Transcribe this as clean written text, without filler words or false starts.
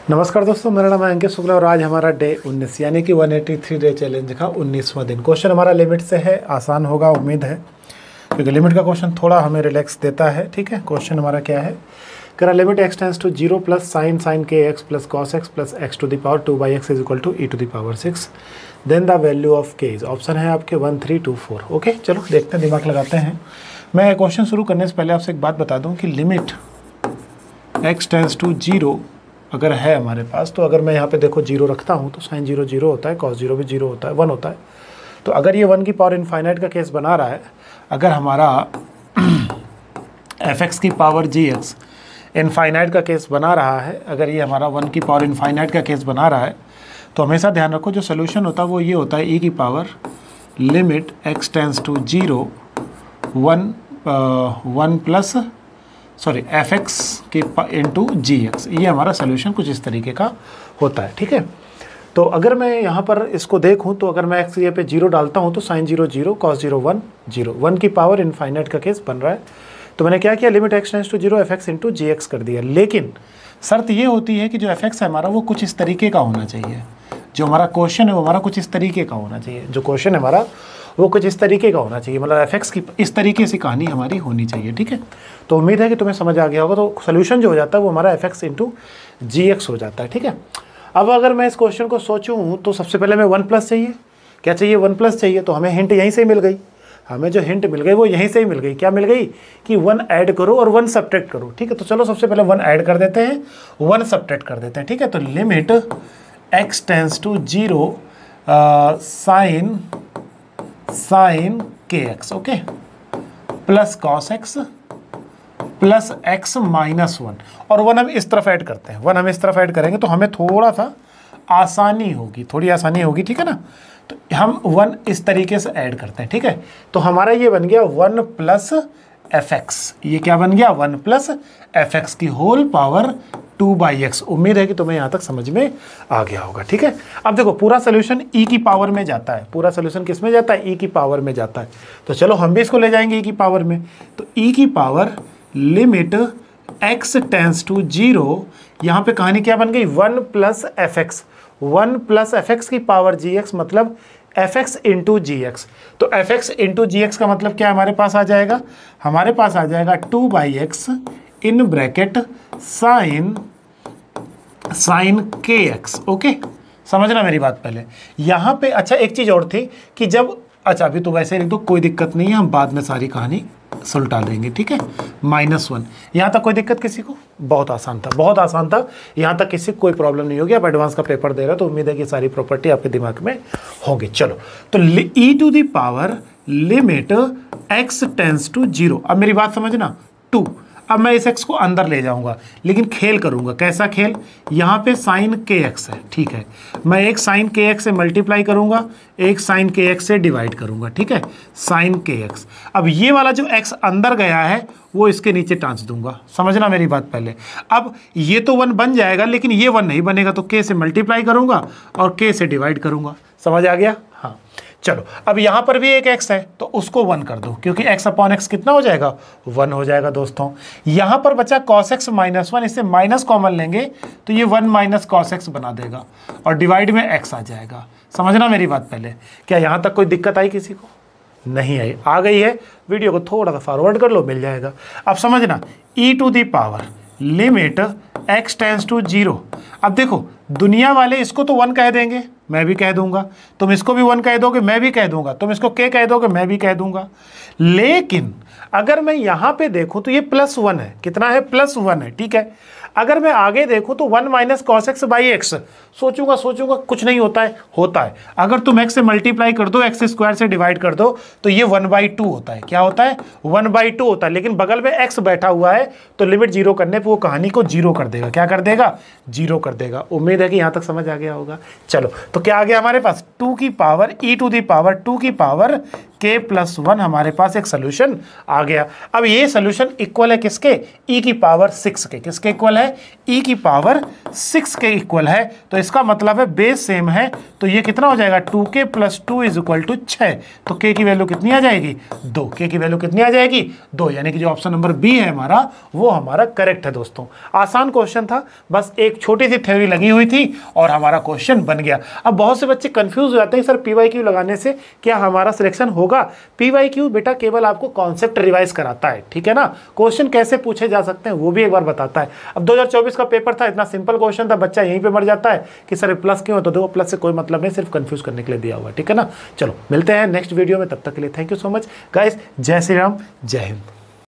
नमस्कार दोस्तों, मेरा नाम है अंकित शुक्ला और आज हमारा डे 19 यानी कि 183 डे चैलेंज का 19वां दिन। क्वेश्चन हमारा लिमिट से है, आसान होगा उम्मीद है, क्योंकि लिमिट का क्वेश्चन थोड़ा हमें रिलैक्स देता है। ठीक है, क्वेश्चन हमारा क्या है, करा limit x tends to 0 plus sine k x plus cos x plus x to the power 2/x is equal to e to the power 6, then the value of k is, option है आपके 1, 3, 2, 4। Okay, चलो देखते हैं, दिमाग लगाते हैं। मैं question शुरू करने से पहले आपसे एक बात बता दूँ कि लिमिट x टेंस टू 0 अगर है हमारे पास, तो अगर मैं यहाँ पे देखो 0 रखता हूँ तो साइन 0 0 होता है, कॉस 0 भी 0 होता है, 1 होता है। तो अगर ये 1 की पावर इनफाइनाइट का केस बना रहा है, अगर हमारा fx की पावर gx इनफाइनाइट का केस बना रहा है, अगर ये हमारा 1 की पावर इनफाइनाइट का केस बना रहा है, तो हमेशा ध्यान रखो जो सोल्यूशन होता है वो ये होता है e की power limit x tends to 0 1 plus fx के इंटू जी एक्स, ये हमारा सोल्यूशन कुछ इस तरीके का होता है। ठीक है, तो अगर मैं यहाँ पर इसको देखूँ तो अगर मैं x ये पे 0 डालता हूँ तो साइन 0 0 कॉस 0 1 0, 1 की पावर इनफाइनाइट का केस बन रहा है। तो मैंने क्या किया, limit x tends to 0 fx into g x कर दिया। लेकिन शर्त ये होती है कि जो fx है हमारा वो कुछ इस तरीके का होना चाहिए, जो हमारा क्वेश्चन है वो हमारा कुछ इस तरीके का होना चाहिए, जो क्वेश्चन है हमारा वो कुछ इस तरीके का होना चाहिए, मतलब fx की इस तरीके से कहानी हमारी होनी चाहिए। ठीक है, तो उम्मीद है कि तुम्हें समझ आ गया होगा। तो सोल्यूशन जो हो जाता है वो हमारा fx इंटू जी एक्स हो जाता है। ठीक है, अब अगर मैं इस क्वेश्चन को सोचूं तो सबसे पहले हमें 1 प्लस चाहिए। क्या चाहिए, 1 प्लस चाहिए। तो हमें हिंट यहीं से मिल गई, हमें जो हिंट मिल गई वो यहीं से ही मिल गई। क्या मिल गई कि 1 ऐड करो और 1 सब्ट्रैक्ट करो। ठीक है, तो चलो सबसे पहले 1 ऐड कर देते हैं, 1 सब्ट्रैक्ट कर देते हैं। ठीक है, तो limit x tends to 0 sine k x, okay, plus cos x plus x minus 1, और 1 हम इस तरफ ऐड करते हैं, 1 हम इस तरफ ऐड करेंगे तो हमें थोड़ा सा आसानी होगी, थोड़ी आसानी होगी। ठीक है ना, तो हम 1 इस तरीके से ऐड करते हैं। ठीक है, तो हमारा ये बन गया 1 प्लस fx, ये क्या बन गया 1 प्लस fx की होल पावर 2/x। उम्मीद है कि तुम्हें यहाँ तक समझ में आ गया होगा। ठीक है, अब देखो पूरा सोल्यूशन e की पावर में जाता है, पूरा सोल्यूशन किस में जाता है, e की पावर में जाता है। तो चलो हम भी इसको ले जाएंगे e की पावर में। तो e की power limit x tends to 0, यहाँ पे कहानी क्या बन गई 1 प्लस fx, 1 प्लस fx की पावर gx, मतलब fx इंटू जी एक्स। तो fx इंटू जी एक्स का मतलब क्या हमारे पास आ जाएगा, हमारे पास आ जाएगा 2/x in bracket sign k x. Okay, समझना मेरी बात पहले यहाँ पे। अच्छा एक चीज़ और थी कि जब, अच्छा अभी तो वैसे लिख दो, कोई दिक्कत नहीं है, हम बाद में सारी कहानी सुलटा देंगे। ठीक है, -1 यहाँ तक कोई दिक्कत किसी को, बहुत आसान था, बहुत आसान था, यहाँ तक किसी को कोई प्रॉब्लम नहीं होगी। आप एडवांस का पेपर दे रहे हो तो उम्मीद है कि सारी प्रॉपर्टी आपके दिमाग में होगी। चलो, तो e to the power limit x tends to 0, अब मेरी बात समझना 2, अब मैं इस x को अंदर ले जाऊंगा, लेकिन खेल करूंगा। कैसा खेल, यहाँ पे साइन के एक्स है, ठीक है, मैं एक साइन के एक्स से मल्टीप्लाई करूंगा, एक साइन के एक्स से डिवाइड करूंगा। ठीक है, साइन के एक्स। अब ये वाला जो x अंदर गया है वो इसके नीचे टांच दूंगा, समझना मेरी बात पहले। अब ये तो 1 बन जाएगा, लेकिन ये 1 नहीं बनेगा, तो k से मल्टीप्लाई करूंगा और k से डिवाइड करूंगा। समझ आ गया, हाँ। चलो, अब यहाँ पर भी एक x है तो उसको 1 कर दो, क्योंकि x अपॉन x कितना हो जाएगा, 1 हो जाएगा दोस्तों। यहाँ पर बचा cos x माइनस 1, इससे माइनस कॉमन लेंगे तो ये 1 माइनस cos x बना देगा और डिवाइड में x आ जाएगा। समझना मेरी बात पहले। क्या यहाँ तक कोई दिक्कत आई किसी को, नहीं आई, आ गई है, वीडियो को थोड़ा सा फॉरवर्ड कर लो, मिल जाएगा। अब समझना e to the power limit x tends to 0, अब देखो दुनिया वाले इसको तो 1 कह देंगे, मैं भी कह दूंगा, तुम इसको भी 1 कह दोगे, मैं भी कह दूंगा, तुम इसको k कह दोगे, मैं भी कह दूंगा। लेकिन अगर मैं यहाँ पे देखूं तो ये +1 है, कितना है, +1 है। ठीक है, अगर मैं आगे देखूं तो 1 minus cos x by x, सोचूंगा कुछ नहीं होता है, होता है। अगर तुम x से मल्टीप्लाई कर दो, x स्क्वायर से डिवाइड कर दो, तो ये 1/2 होता है। क्या होता है, 1/2 होता है। लेकिन बगल में x बैठा हुआ है तो लिमिट 0 करने पे वो कहानी को 0 कर देगा। क्या कर देगा, 0 कर देगा। उम्मीद है कि यहाँ तक समझ आ गया होगा। चलो, तो क्या आ गया हमारे पास, 2 की power e to the power 2 की पावर k प्लस 1 हमारे पास एक सोल्यूशन आ गया। अब ये सोल्यूशन इक्वल है किसके, e की पावर 6 के। किसके इक्वल है, e की पावर 6 के इक्वल है। तो इसका मतलब है बेस सेम है, तो ये कितना हो जाएगा 2k plus 2 is equal to 6। तो k की वैल्यू कितनी आ जाएगी 2, k की वैल्यू कितनी आ जाएगी 2, यानी कि जो ऑप्शन नंबर बी है हमारा वो हमारा करेक्ट है। दोस्तों आसान क्वेश्चन था, बस एक छोटी सी थ्योरी लगी हुई थी और हमारा क्वेश्चन बन गया। अब बहुत से बच्चे कंफ्यूज हो जाते हैं सर PYQ लगाने से क्या हमारा सिलेक्शन होगा। PYQ बेटा केवल आपको कॉन्सेप्ट रिवाइज कराता है, ठीक है ना, क्वेश्चन कैसे पूछे जा सकते हैं वो भी एक बार बताता है। अब 2024 का पेपर था, इतना सिंपल क्वेश्चन था, बच्चा यहीं पे मर जाता है कि सर प्लस क्यों है, तो देखो प्लस से कोई मतलब नहीं, सिर्फ कंफ्यूज करने के लिए दिया हुआ है, ठीक है ना। चलो मिलते हैं नेक्स्ट वीडियो में, तब तक के लिए thank you so much guys. जय श्री राम, जय हिंद।